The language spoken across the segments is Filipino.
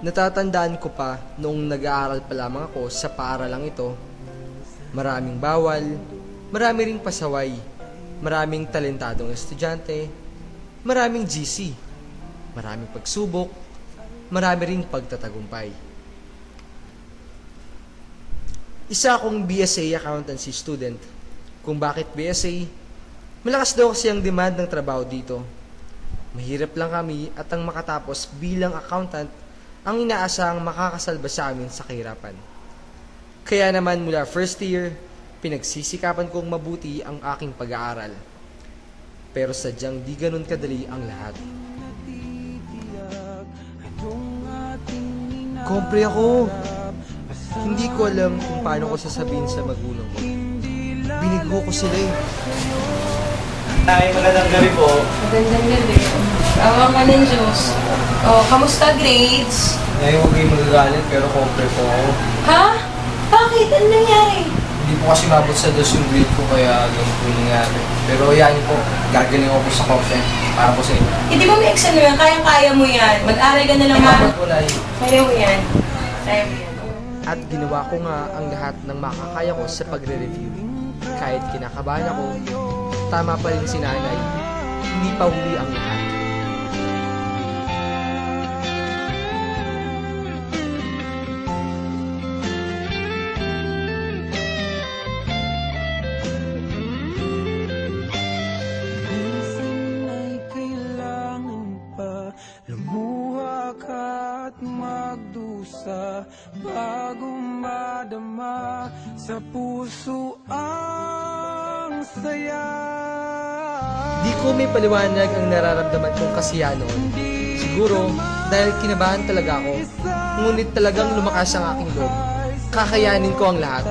Natatandaan ko pa noong nag-aaral pa lamang ako sa paaralang ito. Maraming bawal, marami ring pasaway, maraming talentadong estudyante, maraming GC, maraming pagsubok, marami ring pagtatagumpay. Isa akong BSA Accountancy student. Kung bakit BSA? Malakas daw kasi ang demand ng trabaho dito. Mahirap lang kami at ang makatapos bilang accountant ang inaasahang makakasalba sa amin sa kahirapan. Kaya naman mula first year, pinagsisikapan kong mabuti ang aking pag-aaral. Pero sadyang di ganun kadali ang lahat. Kompre ako! Hindi ko alam kung paano ko sasabihin sa magulang ko. Binigho ko sila eh. Ay, magandang gabi po. Magandang gabi. Awa ka ng Diyos. Oh, kamusta grades? Ngayon huwag kayong magagalit pero kompre po ako. Ha? Bakit? Ano nangyari? Hindi po kasi mabot sa 2 yung grade ko kaya ganun po nangyari. Pero yan po, gagaling ako po sa content para po sa inyo. Hindi mo may exam naman. Kayang-kaya mo yan. Mag-aral ka na lang ha. Dapat po na Kaya mo yan. Kaya mo yan. At ginawa ko nga ang lahat ng makakaya ko sa pagre-review. Kahit kinakabahan ako, tama pa rin si nanay, hindi pa huli ang lahat. Minsan ay kailangan pa lumuha ka at magdusa bago madama sa puso ang saya. Di ko may paliwanag ang nararamdaman kong kasiya noon. Siguro dahil kinabahan talaga ako, ngunit talagang lumakas ang aking loob. Kakayanin ko ang lahat.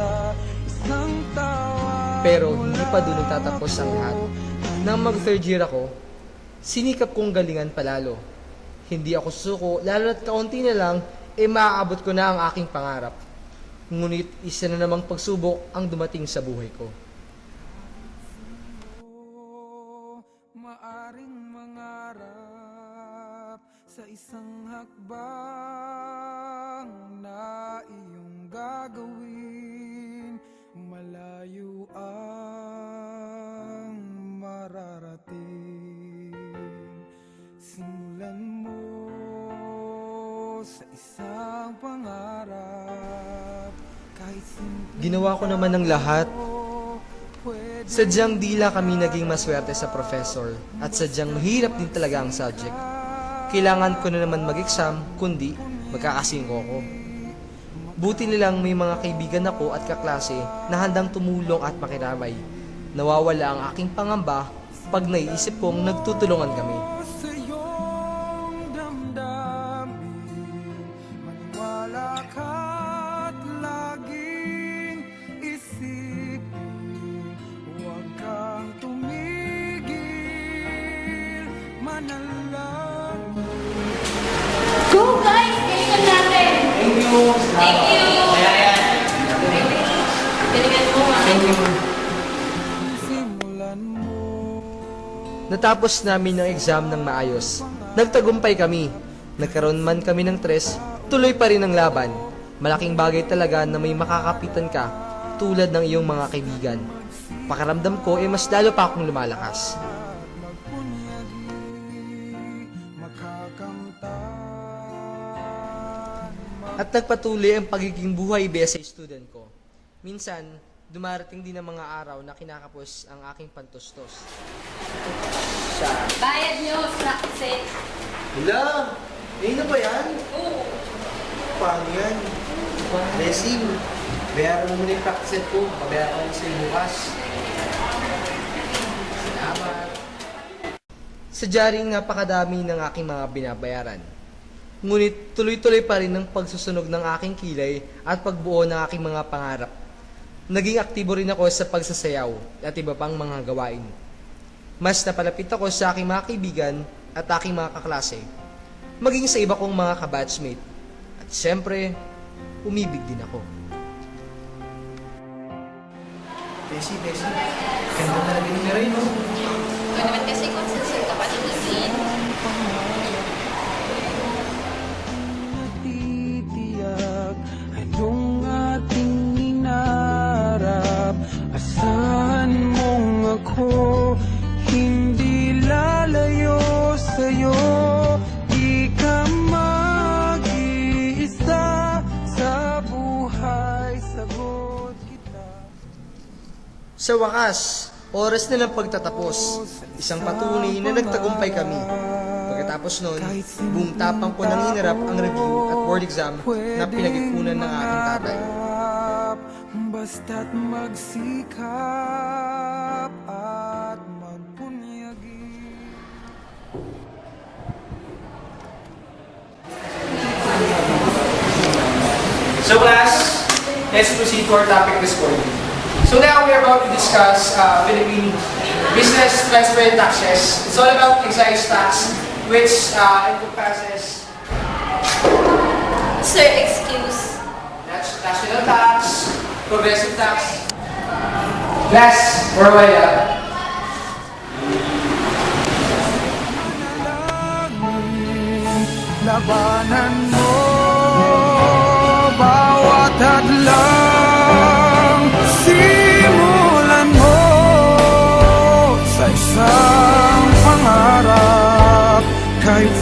Pero hindi pa doon nagtatapos ang lahat. Nang mag-third year ako, sinikap kong galingan palalo. Hindi ako susuko, lalo na't kaunti na lang, maaabot ko na ang aking pangarap. Ngunit isa na namang pagsubok ang dumating sa buhay ko. Maaring mangarap sa isang hakbang na iyong gagawin. Malayo ang mararating. Simulan mo sa isang pangarap. Kahit simple Ginawa ko naman ng lahat. Sadyang dila kami naging maswerte sa professor at sadyang mahirap din talaga ang subject. Kailangan ko na naman mag-exam, kundi magkakasingko ko. Buti nilang may mga kaibigan ako at kaklase na handang tumulong at makiramay. Nawawala ang aking pangamba pag naiisip kong nagtutulungan kami. sa iyong damdamin. Maniwala ka't laging isipin. Huwag kang tumigil. Manalangin. Go guys! Galingan natin! Thank you. Thank you! Ayan. Galingan mo ha. Simulan mo. Natapos namin ang exam ng maayos. Nagtagumpay kami. Nagkaroon man kami ng tres, tuloy pa rin ang laban. Malaking bagay talaga na may makakapitan ka tulad ng iyong mga kaibigan. Pakiramdam ko mas lalo pa akong lumalakas. At nagpatuloy ang pagiging buhay BSA student ko. Minsan, dumarating din ang mga araw na kinakapos ang aking pantustos. Bayad nyo, practice. Hala! Ngayon na ba yan? Oo. Paano yan? Blessing, bayaran mo muna yung practice set ko. Pabayaran ko sa'yo bukas. Salamat. Sadya rin napakadami ng aking mga binabayaran. Ngunit tuloy-tuloy pa rin ang pagsusunog ng aking kilay at pagbuo ng aking mga pangarap. Naging aktibo rin ako sa pagsasayaw at iba pang mga gawain. Mas napalapit ako sa aking mga kaibigan at aking mga kaklase, maging sa iba kong mga kabatchmate. At siyempre, umibig din ako. Bessie, ganda talaga ni Miray, no? Ito naman kasi kung saan ka pa nilagin. Sa wakas, oras na ng pagtatapos. Isang patunay na nagtagumpay kami. Pagkatapos nun, buong tapang ko nang hinarap ang review at board exam na pinag-ipunan ng aking tatay. Basta't magsikap at magpunyagi. So class, let's proceed to our topic this morning. So now we are about to discuss Philippine business transfer and taxes. It's all about excise tax, which encompasses Sir, excuse. national tax, progressive tax. Class, for a while. Labanan mo bawat hadlang, simulan mo sa isang pangarap kahit